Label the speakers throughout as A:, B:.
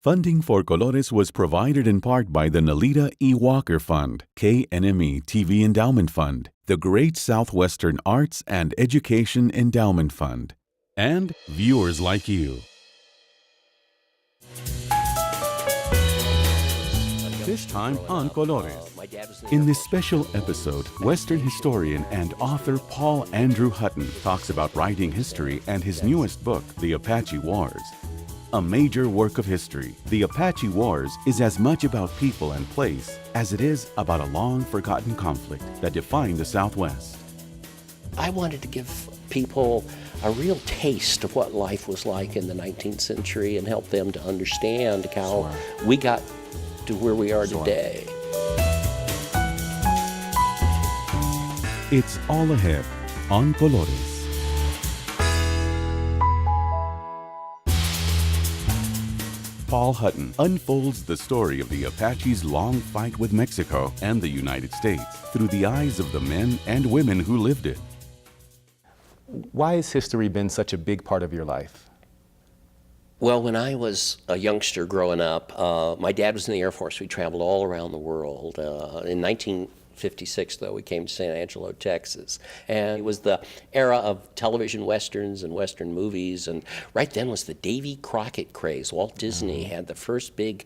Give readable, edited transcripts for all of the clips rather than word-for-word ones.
A: Funding for Colores was provided in part by the Nalita E. Walker Fund, KNME TV Endowment Fund, the Great Southwestern Arts and Education Endowment Fund, and viewers like you. This time on Colores. In this special episode, Western historian and author Paul Andrew Hutton talks about writing history and his newest book, The Apache Wars. A major work of history, The Apache Wars is as much about people and place as it is about a long-forgotten conflict that defined the Southwest.
B: I wanted to give people a real taste of what life was like in the 19th century and help them to understand how we got to where we are today.
A: It's all ahead on Colores. Paul Hutton unfolds the story of the Apache's long fight with Mexico and the United States through the eyes of the men and women who lived it.
C: Why has history been such a big part of your life?
B: Well, when I was a youngster growing up, my dad was in the Air Force. We traveled all around the world. In 1956, though, we came to San Angelo, Texas. And it was the era of television westerns and western movies. And right then was the Davy Crockett craze. Walt Disney had the first big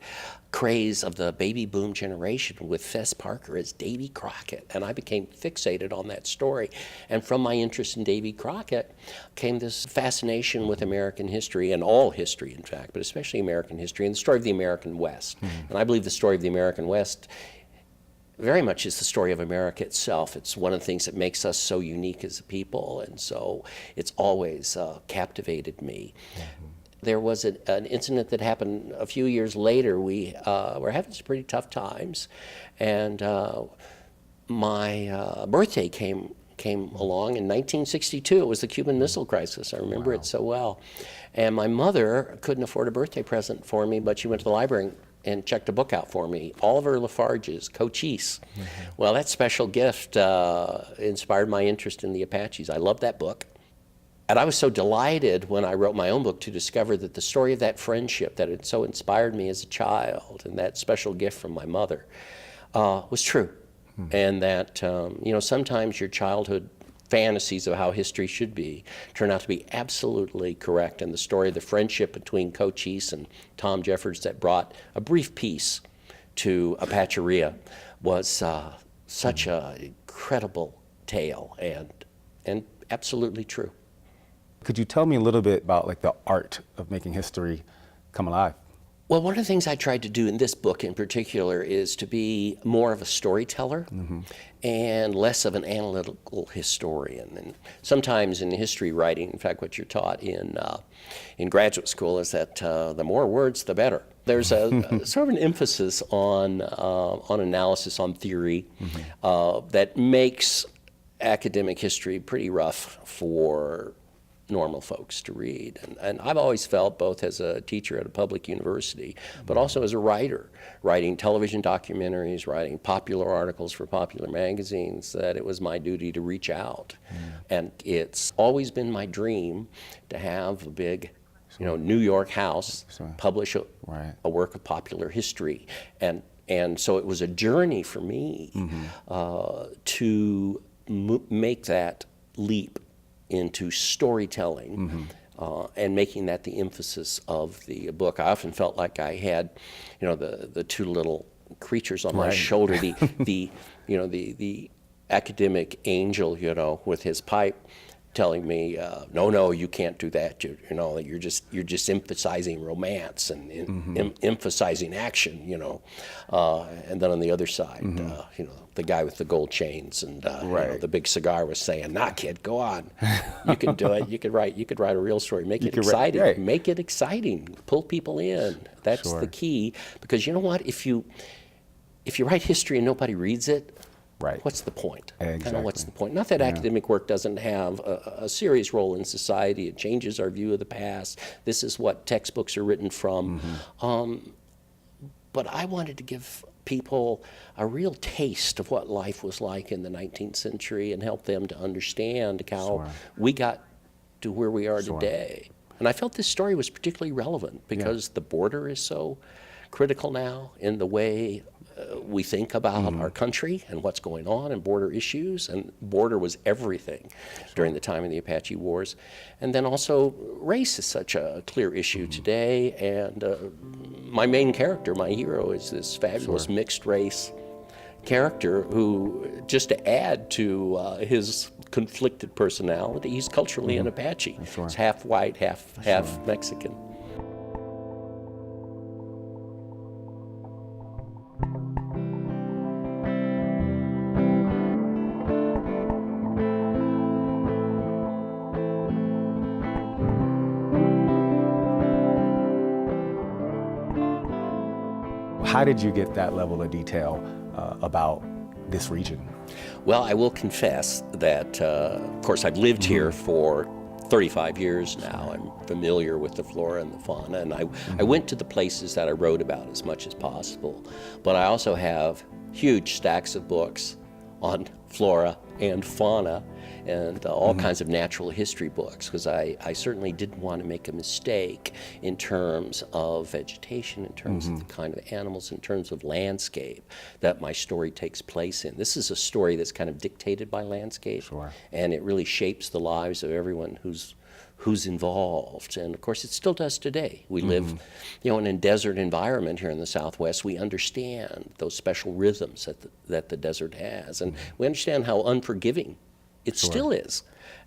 B: craze of the baby boom generation with Fess Parker as Davy Crockett. And I became fixated on that story. And from my interest in Davy Crockett came this fascination with American history, and all history, in fact, but especially American history, and the story of the American West. And I believe the story of the American West very much is the story of America itself. It's one of the things that makes us so unique as a people, and so it's always captivated me. There was an incident that happened a few years later. We were having some pretty tough times, and my birthday came along in 1962. It was the Cuban Missile Crisis. I remember it so well. And my mother couldn't afford a birthday present for me, but she went to the library and checked a book out for me, Oliver Lafarge's Cochise. Well, that special gift inspired my interest in the Apaches. I loved that book. And I was so delighted when I wrote my own book to discover that the story of that friendship that had so inspired me as a child and that special gift from my mother was true. And that, sometimes your childhood fantasies of how history should be turn out to be absolutely correct. And the story of the friendship between Cochise and Tom Jeffords that brought a brief peace to Apacheria was such an incredible tale and absolutely true.
C: Could you tell me a little bit about the art of making history come alive?
B: Well, one of the things I tried to do in this book in particular is to be more of a storyteller and less of an analytical historian. And sometimes in history writing, in fact, what you're taught in graduate school is that the more words, the better. There's a sort of an emphasis on analysis, on theory, that makes academic history pretty rough for normal folks to read. And I've always felt, both as a teacher at a public university, but also as a writer, writing television documentaries, writing popular articles for popular magazines, that it was my duty to reach out. And it's always been my dream to have a big New York house publish a work of popular history. And so it was a journey for me to make that leap into storytelling and making that the emphasis of the book. I often felt like I had, the two little creatures on my shoulder, the academic angel, with his pipe, telling me, no, you can't do that. You're just emphasizing romance and emphasizing action. And then on the other side, the guy with the gold chains and the big cigar was saying, "Nah, kid, go on. You can do it. You could write a real story. Make it exciting. Make it exciting. Pull people in. That's the key. Because you know what? If you write history and nobody reads it, what's the point?
C: Exactly.
B: What's the point? Not that academic work doesn't have a serious role in society. It changes our view of the past. This is what textbooks are written from. But I wanted to give people a real taste of what life was like in the 19th century and help them to understand how we got to where we are today. And I felt this story was particularly relevant because the border is so critical now in the way we think about our country and what's going on and border issues. And border was everything during the time of the Apache Wars. And then also race is such a clear issue today. And my main character, my hero, is this fabulous mixed race character who, just to add to his conflicted personality, he's culturally an Apache. He's half white, half Mexican.
C: How did you get that level of detail about this region?
B: Well, I will confess that, of course, I've lived here for 35 years now. I'm familiar with the flora and the fauna, and I went to the places that I wrote about as much as possible. But I also have huge stacks of books on flora and fauna and all kinds of natural history books, because I certainly didn't want to make a mistake in terms of vegetation, in terms of the kind of animals, in terms of landscape that my story takes place in. This is a story that's kind of dictated by landscape, and it really shapes the lives of everyone who's involved. And of course it still does today. We live, in a desert environment here in the Southwest. We understand those special rhythms that the desert has, and we understand how unforgiving it still is.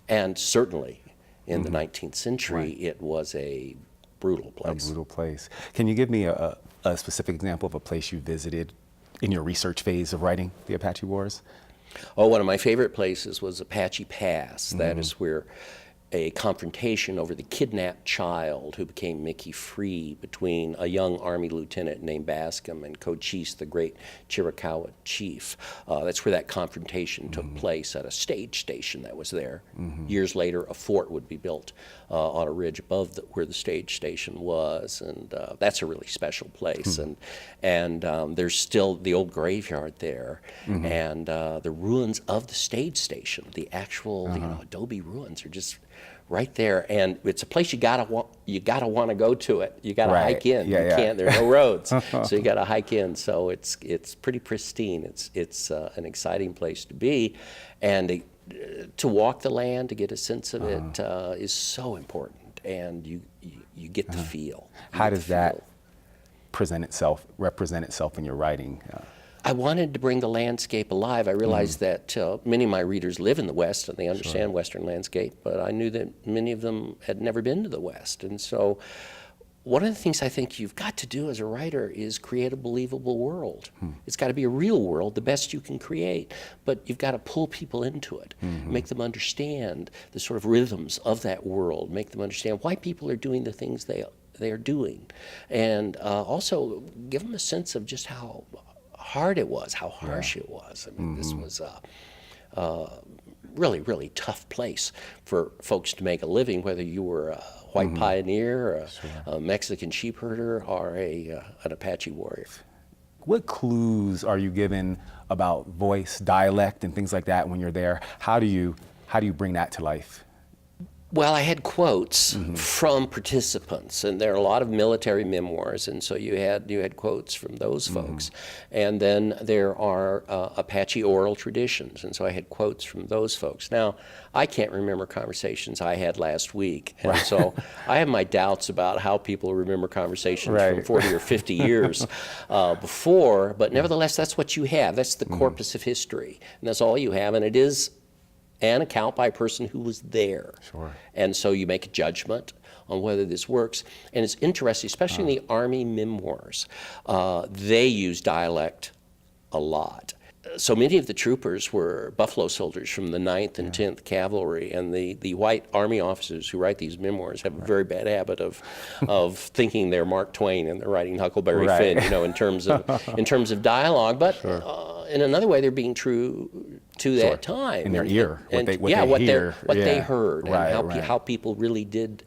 B: And certainly in the 19th century, it was a brutal place.
C: A brutal place. Can you give me a specific example of a place you visited in your research phase of writing the Apache Wars?
B: Oh, one of my favorite places was Apache Pass. That is where a confrontation over the kidnapped child who became Mickey Free between a young Army lieutenant named Bascom and Cochise, the great Chiricahua chief. That's where that confrontation took place at a stage station that was there. Years later, a fort would be built on a ridge above where the stage station was, and that's a really special place. And there's still the old graveyard there, and the ruins of the stage station, the actual adobe ruins, are just right there, and it's a place you gotta want to go to it. You gotta hike in. You can't. There are no roads, so you gotta hike in. So it's pretty pristine. It's an exciting place to be, and to walk the land to get a sense of it is so important, and you get the feel.
C: How does that represent itself in your writing?
B: I wanted to bring the landscape alive. I realized that many of my readers live in the West and they understand Western landscape, but I knew that many of them had never been to the West. And so one of the things I think you've got to do as a writer is create a believable world. It's got to be a real world, the best you can create, but you've got to pull people into it, make them understand the sort of rhythms of that world, make them understand why people are doing the things they are doing, and also give them a sense of just how hard it was, how harsh it was. I mean, this was a really, really tough place for folks to make a living, whether you were a white pioneer, a Mexican sheep herder, or an Apache warrior.
C: What clues are you given about voice, dialect, and things like that when you're there? How do you bring that to life?
B: Well, I had quotes from participants, and there are a lot of military memoirs, and so you had quotes from those folks. And then there are Apache oral traditions, and so I had quotes from those folks. Now, I can't remember conversations I had last week, and so I have my doubts about how people remember conversations from 40 or 50 years before, but nevertheless, that's what you have. That's the corpus of history, and that's all you have, and it is an account by a person who was there. And so you make a judgment on whether this works. And it's interesting, especially in the Army memoirs, they use dialect a lot. So many of the troopers were Buffalo soldiers from the 9th and 10th Cavalry, and the white Army officers who write these memoirs have a very bad habit of thinking they're Mark Twain and they're writing Huckleberry Finn, in terms of dialogue. But in another way, they're being true to that time.
C: In their ear, what they
B: heard, and how people really did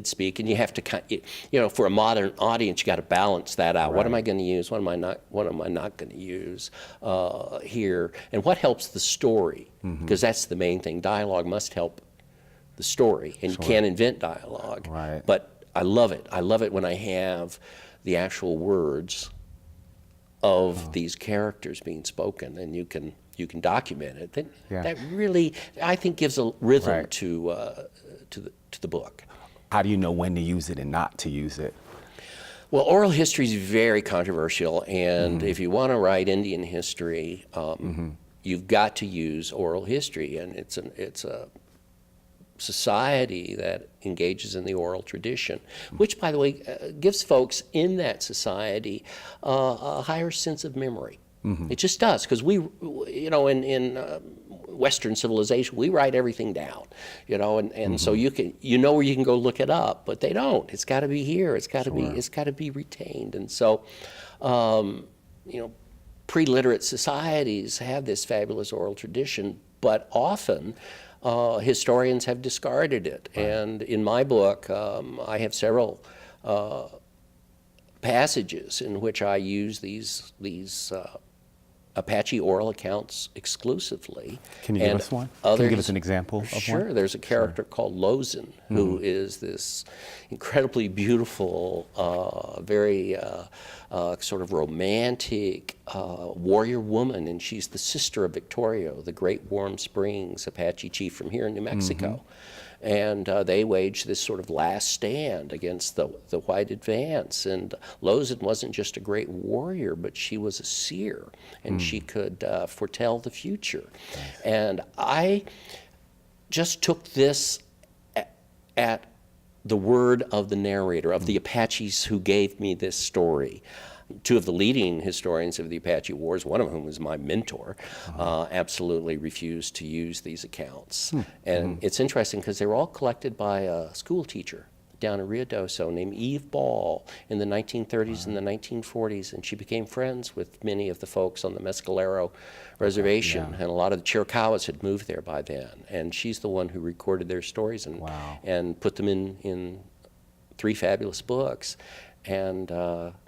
B: speak. And you have to, for a modern audience, you got to balance that out. What am I going to use? What am I not going to use here? And what helps the story? Because that's the main thing. Dialogue must help the story, and you can't invent dialogue.
C: Right.
B: But I love it. I love it when I have the actual words of these characters being spoken, and you can document it. That really, I think, gives a rhythm to the book.
C: How do you know when to use it and not to use it?
B: Well, oral history is very controversial, and if you want to write Indian history, you've got to use oral history, and it's a society that engages in the oral tradition, which, by the way, gives folks in that society a higher sense of memory. It just does, because we, in Western civilization, we write everything down, and so you know where you can go look it up, but they don't. It's got to be here. It's got to be retained, and so, pre-literate societies have this fabulous oral tradition, but often historians have discarded it. And in my book, I have several passages in which I use these Apache oral accounts exclusively.
C: Can you give us one? Can you give us an example of one?
B: Sure. There's a character called Lozen, who is this incredibly beautiful, very sort of romantic warrior woman, and she's the sister of Victorio, the great Warm Springs Apache chief from here in New Mexico. And they waged this sort of last stand against the white advance. And Lozen wasn't just a great warrior, but she was a seer, and she could foretell the future. And I just took this at the word of the narrator, of the Apaches who gave me this story. Two of the leading historians of the Apache Wars, one of whom was my mentor, absolutely refused to use these accounts. And it's interesting because they were all collected by a school teacher down in Ruidoso named Eve Ball in the 1930s and the 1940s, and she became friends with many of the folks on the Mescalero Reservation, and a lot of the Chiricahuas had moved there by then. And she's the one who recorded their stories and put them in 3 fabulous books. And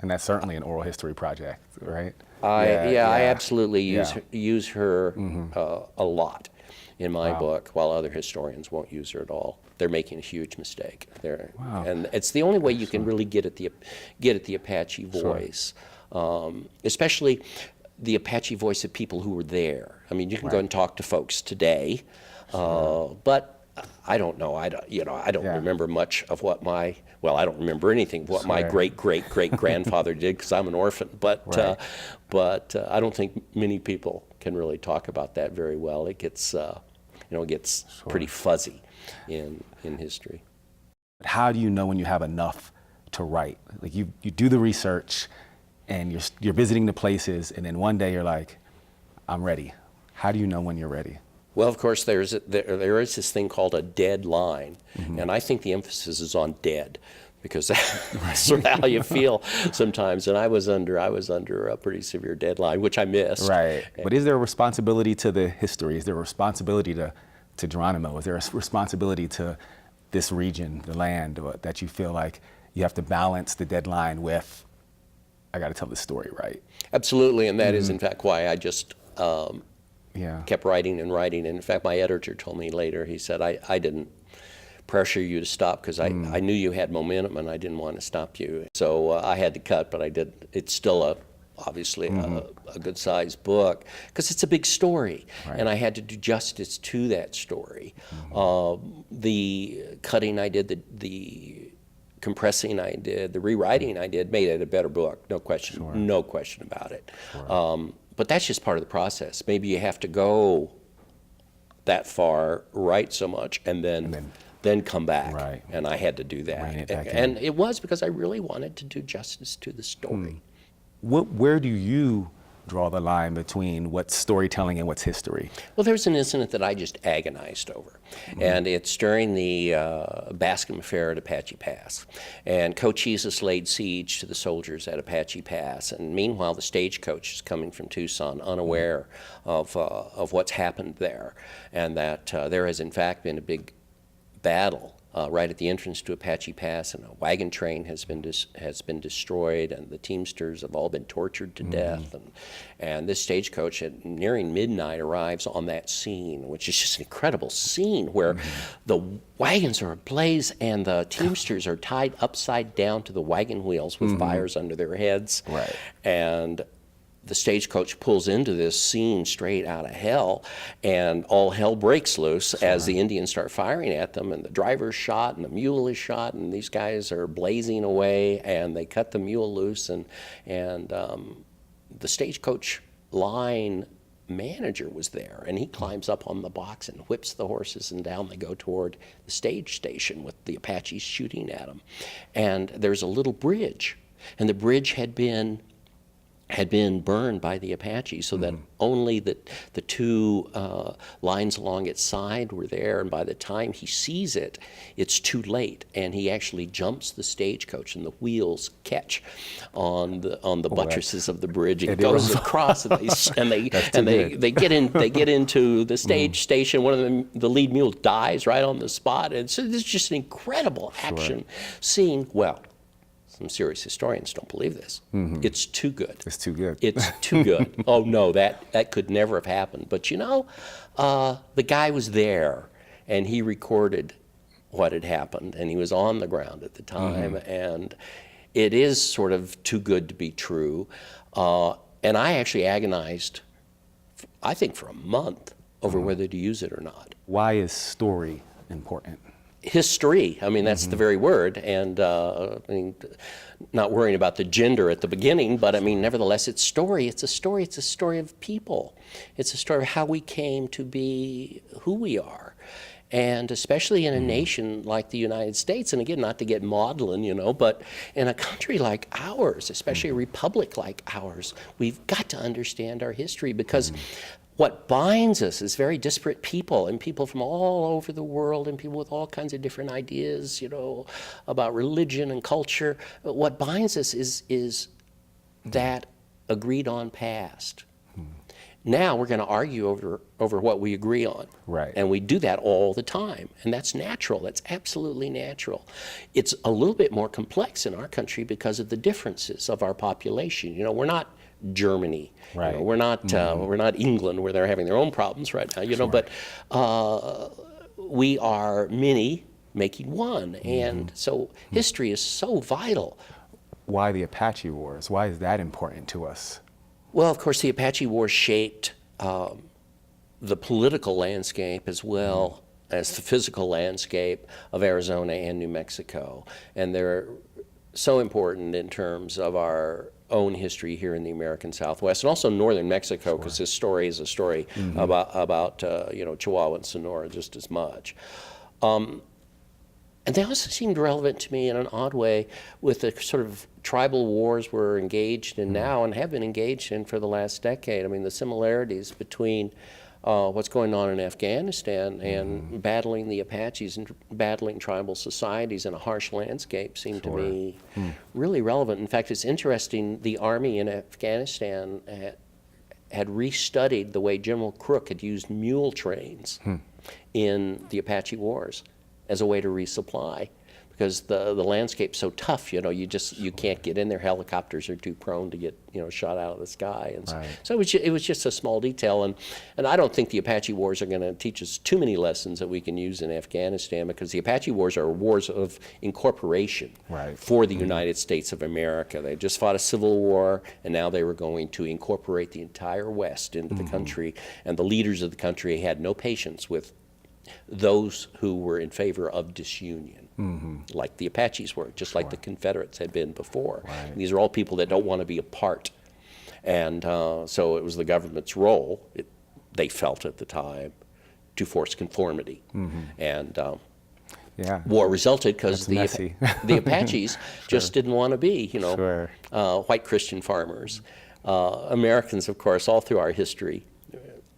C: that's certainly an oral history project, right?
B: I absolutely use her a lot in my book, while other historians won't use her at all. They're making a huge mistake. And it's the only way you can really get at the Apache voice, especially the Apache voice of people who were there. I mean, you can go and talk to folks today, but I don't know. I don't remember much of what I don't remember anything of what my great-great-great-grandfather did, because I'm an orphan. But I don't think many people can really talk about that very well. It gets pretty fuzzy in history.
C: How do you know when you have enough to write? Like you do the research, and you're visiting the places, and then one day you're like, I'm ready. How do you know when you're ready?
B: Well, of course, there is this thing called a deadline, and I think the emphasis is on dead, because that's sort of how you feel sometimes. And I was under a pretty severe deadline, which I missed.
C: Right. But is there a responsibility to the history? Is there a responsibility to Geronimo? Is there a responsibility to this region, the land, that you feel like you have to balance the deadline with, I got to tell the story right?
B: Absolutely, and that is in fact why I just kept writing and writing. And in fact, my editor told me later, he said, I didn't pressure you to stop, because I knew you had momentum and I didn't want to stop you. So I had to cut, but I did. It's still obviously a good sized book, because it's a big story, and I had to do justice to that story. The cutting I did, the compressing I did, the rewriting I did, made it a better book, no question, no question about it. But that's just part of the process. Maybe you have to go that far, write so much, and then come back.
C: Right.
B: And I had to do that. And it was because I really wanted to do justice to the story.
C: Where do you draw the line between what's storytelling and what's history?
B: Well, there's an incident that I just agonized over, and it's during the Bascom Affair at Apache Pass. And Cochise laid siege to the soldiers at Apache Pass, and meanwhile the stagecoach is coming from Tucson, unaware of what's happened there, and that there has in fact been a big battle right at the entrance to Apache Pass, and a wagon train has been destroyed, and the Teamsters have all been tortured to death. And this stagecoach at nearing midnight arrives on that scene, which is just an incredible scene where the wagons are ablaze and the Teamsters are tied upside down to the wagon wheels with fires under their heads.
C: Right.
B: And the stagecoach pulls into this scene straight out of hell, and all hell breaks loose as the Indians start firing at them, and the driver's shot and the mule is shot, and these guys are blazing away, and they cut the mule loose, and the stagecoach line manager was there, and he climbs up on the box and whips the horses, and down they go toward the stage station with the Apaches shooting at them. And there's a little bridge, and the bridge had been burned by the Apaches, so that only the two lines along its side were there, and by the time he sees it, it's too late, and he actually jumps the stagecoach, and the wheels catch on the buttresses of the bridge. It goes across, and they get into the stage station. One of the lead mules dies right on the spot, and so this is just an incredible action scene. Well, some serious historians don't believe this. It's too good.
C: It's too good.
B: It's too good. Oh no, that could never have happened. But you know, the guy was there, and he recorded what had happened, and he was on the ground at the time, and it is sort of too good to be true. And I actually agonized, I think, for a month over whether to use it or not.
C: Why is story important?
B: History, I mean, that's the very word, and I mean, not worrying about the gender at the beginning, but I mean, nevertheless, it's story. It's a story of people. It's a story of how we came to be who we are. And especially in a nation like the United States, and again, not to get maudlin, you know, but in a country like ours, especially a republic like ours, we've got to understand our history, because what binds us is very disparate people, and people from all over the world, and people with all kinds of different ideas, you know, about religion and culture. But what binds us is that agreed on past. Now we're going to argue over what we agree on.
C: Right.
B: And we do that all the time. And that's natural. That's absolutely natural. It's a little bit more complex in our country because of the differences of our population. You know, we're not Germany.
C: Right.
B: You know, we're not England, where they're having their own problems right now. You know, but we are many making one, and so history is so vital.
C: Why the Apache Wars? Why is that important to us?
B: Well, of course, the Apache Wars shaped the political landscape as well as the physical landscape of Arizona and New Mexico, and they're so important in terms of our own history here in the American Southwest, and also northern Mexico, because this story is a story about you know, Chihuahua and Sonora just as much. And they also seemed relevant to me in an odd way with the sort of tribal wars we're engaged in now and have been engaged in for the last decade. I mean, the similarities between what's going on in Afghanistan and battling the Apaches and battling tribal societies in a harsh landscape seem to me really relevant. In fact, it's interesting, the army in Afghanistan had restudied the way General Crook had used mule trains in the Apache Wars as a way to resupply, because the landscape's so tough, you know, you can't get in there. Helicopters are too prone to get, you know, shot out of the sky, and so it was just a small detail, and I don't think the Apache Wars are going to teach us too many lessons that we can use in Afghanistan, because the Apache Wars are wars of incorporation for the United States of America. They just fought a civil war, and now they were going to incorporate the entire West into the country, and the leaders of the country had no patience with those who were in favor of disunion, like the Apaches were, just like the Confederates had been before. These are all people that don't want to be apart. And so it was the government's role, they felt at the time, to force conformity. And war resulted because the Apaches just didn't want to be, you know, white Christian farmers. Americans, of course, all through our history,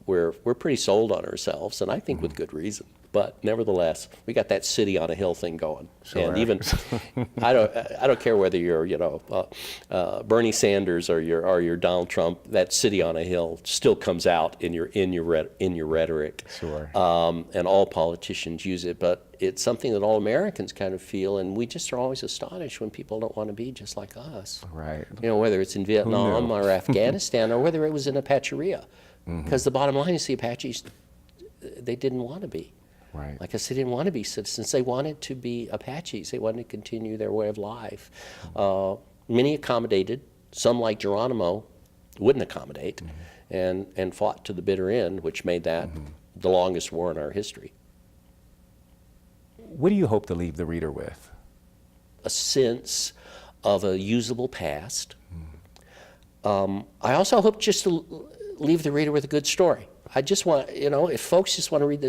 B: we're pretty sold on ourselves, and I think with good reason. But nevertheless, we got that city on a hill thing going.
C: Sure.
B: And even, I don't care whether you're, Bernie Sanders or you're Donald Trump, that city on a hill still comes out in your rhetoric.
C: Sure.
B: And all politicians use it, but it's something that all Americans kind of feel, and we just are always astonished when people don't want to be just like us.
C: Right.
B: Whether it's in Vietnam or Afghanistan or whether it was in Apacheria. Because the bottom line is the Apaches, they didn't want to be.
C: Right.
B: Like I said, they didn't want to be citizens. They wanted to be Apaches. They wanted to continue their way of life. Many accommodated. Some, like Geronimo, wouldn't accommodate and fought to the bitter end, which made that the longest war in our history.
C: What do you hope to leave the reader with?
B: A sense of a usable past. I also hope just to leave the reader with a good story. I just want, if folks just want to read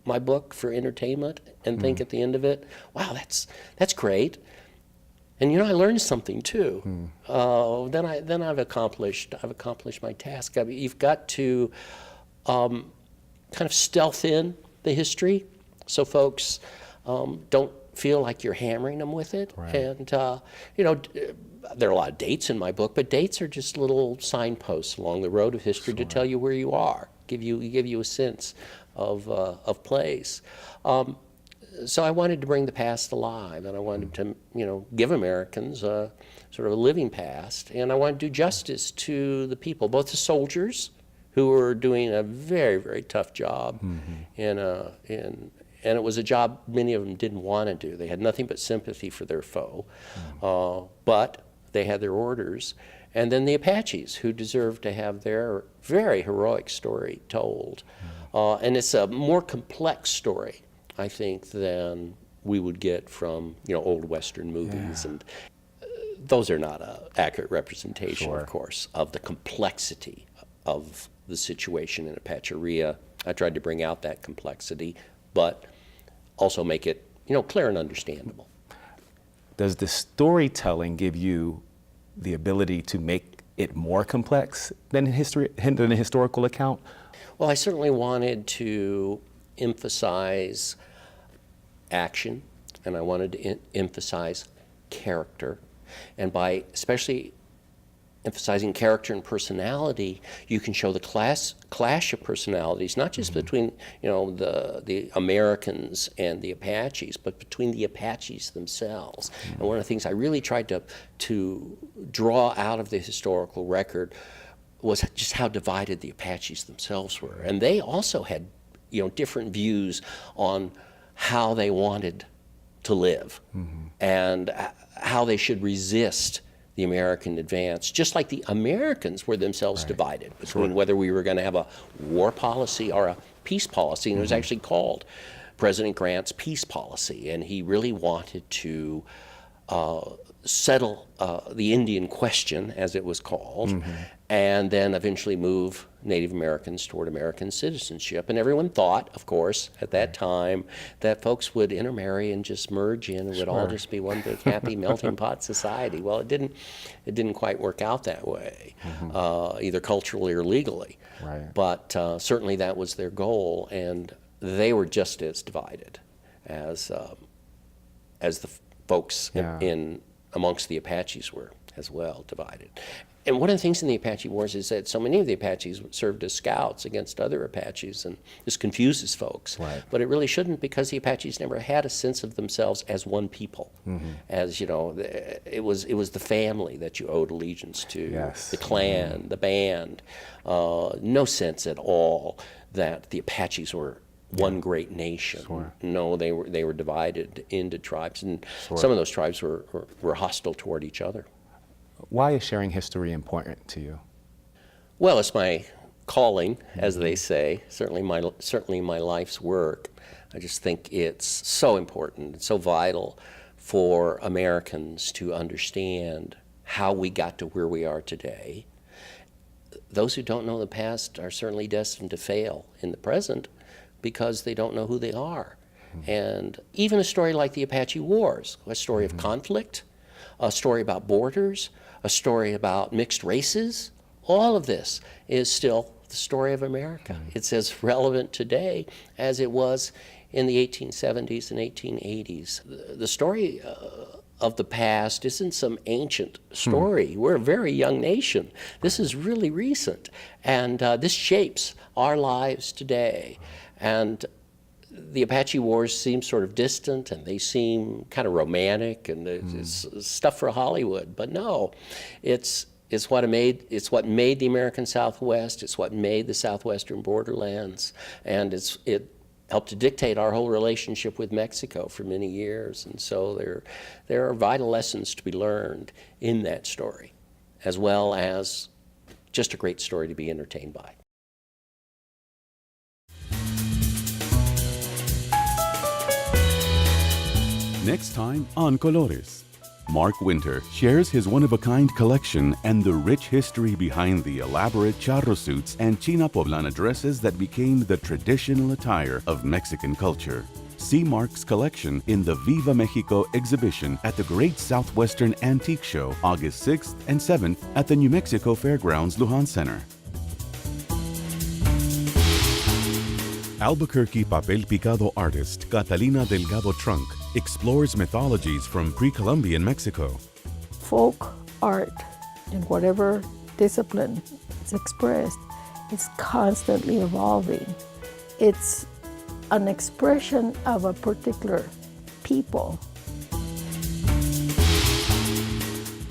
B: my book for entertainment and think at the end of it, wow, that's great. And I learned something too. Then I've accomplished my task. I mean, you've got to kind of stealth in the history so folks don't feel like you're hammering them with it.
C: Right.
B: And there are a lot of dates in my book, but dates are just little signposts along the road of history to tell you where you are, give you a sense of place. So I wanted to bring the past alive, and I wanted to, give Americans sort of a living past, and I wanted to do justice to the people, both the soldiers who were doing a very, very tough job, and it was a job many of them didn't want to do. They had nothing but sympathy for their foe, but they had their orders. And then the Apaches, who deserved to have their very heroic story told. And it's a more complex story, I think, than we would get from old Western movies. And those are not an accurate representation, of course, of the complexity of the situation in Apacheria. I tried to bring out that complexity, but also make it clear and understandable.
C: Does the storytelling give you the ability to make it more complex than a historical account?
B: Well, I certainly wanted to emphasize action, and I wanted to emphasize character. And by especially emphasizing character and personality, you can show the clash of personalities, not just between the Americans and the Apaches, but between the Apaches themselves. And one of the things I really tried to draw out of the historical record was just how divided the Apaches themselves were. And they also had different views on how they wanted to live and how they should resist the American advance, just like the Americans were themselves divided between whether we were going to have a war policy or a peace policy. And it was actually called President Grant's peace policy, and he really wanted to settle the Indian question, as it was called, and then eventually move Native Americans toward American citizenship. And everyone thought, of course, at that time, that folks would intermarry and just merge in and would all just be one big happy melting pot society. Well, it didn't quite work out that way, either culturally or legally.
C: Right.
B: But certainly that was their goal, and they were just as divided as the folks in amongst the Apaches were as well divided. And one of the things in the Apache Wars is that so many of the Apaches served as scouts against other Apaches, and this confuses folks.
C: Right.
B: But it really shouldn't, because the Apaches never had a sense of themselves as one people. As it was the family that you owed allegiance to, the clan, the band. No sense at all that the Apaches were one great nation. No, they were divided into tribes, and some of those tribes were hostile toward each other.
C: Why is sharing history important to you?
B: Well, it's my calling, as they say, certainly my life's work. I just think it's so important, it's so vital for Americans to understand how we got to where we are today. Those who don't know the past are certainly destined to fail in the present because they don't know who they are. And even a story like the Apache Wars, a story of conflict, a story about borders, a story about mixed races, all of this is still the story of America. It's as relevant today as it was in the 1870s and 1880s. The story of the past isn't some ancient story. We're a very young nation. This is really recent, and this shapes our lives today. And the Apache Wars seem sort of distant, and they seem kind of romantic, and it's stuff for Hollywood. But no, it's what made the American Southwest. It's what made the southwestern borderlands, and it helped to dictate our whole relationship with Mexico for many years. And so there are vital lessons to be learned in that story, as well as just a great story to be entertained by.
A: Next time on Colores, Mark Winter shares his one-of-a-kind collection and the rich history behind the elaborate charro suits and China Poblana dresses that became the traditional attire of Mexican culture. See Mark's collection in the Viva Mexico exhibition at the Great Southwestern Antique Show, August 6th and 7th at the New Mexico Fairgrounds Lujan Center. Albuquerque papel picado artist Catalina Delgado Trunk explores mythologies from pre-Columbian Mexico.
D: Folk art, in whatever discipline it's expressed, is constantly evolving. It's an expression of a particular people.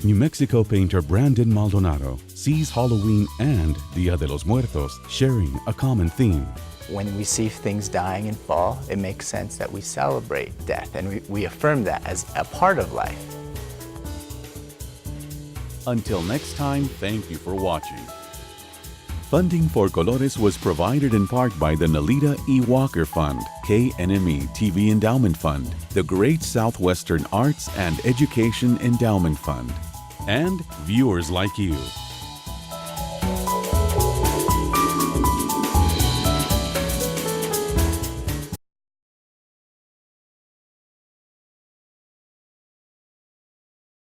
A: New Mexico painter Brandon Maldonado sees Halloween and Dia de los Muertos sharing a common theme.
E: When we see things dying in fall, it makes sense that we celebrate death, and we affirm that as a part of life.
A: Until next time, thank you for watching. Funding for Colores was provided in part by the Nalita E. Walker Fund, KNME TV Endowment Fund, the Great Southwestern Arts and Education Endowment Fund, and viewers like you.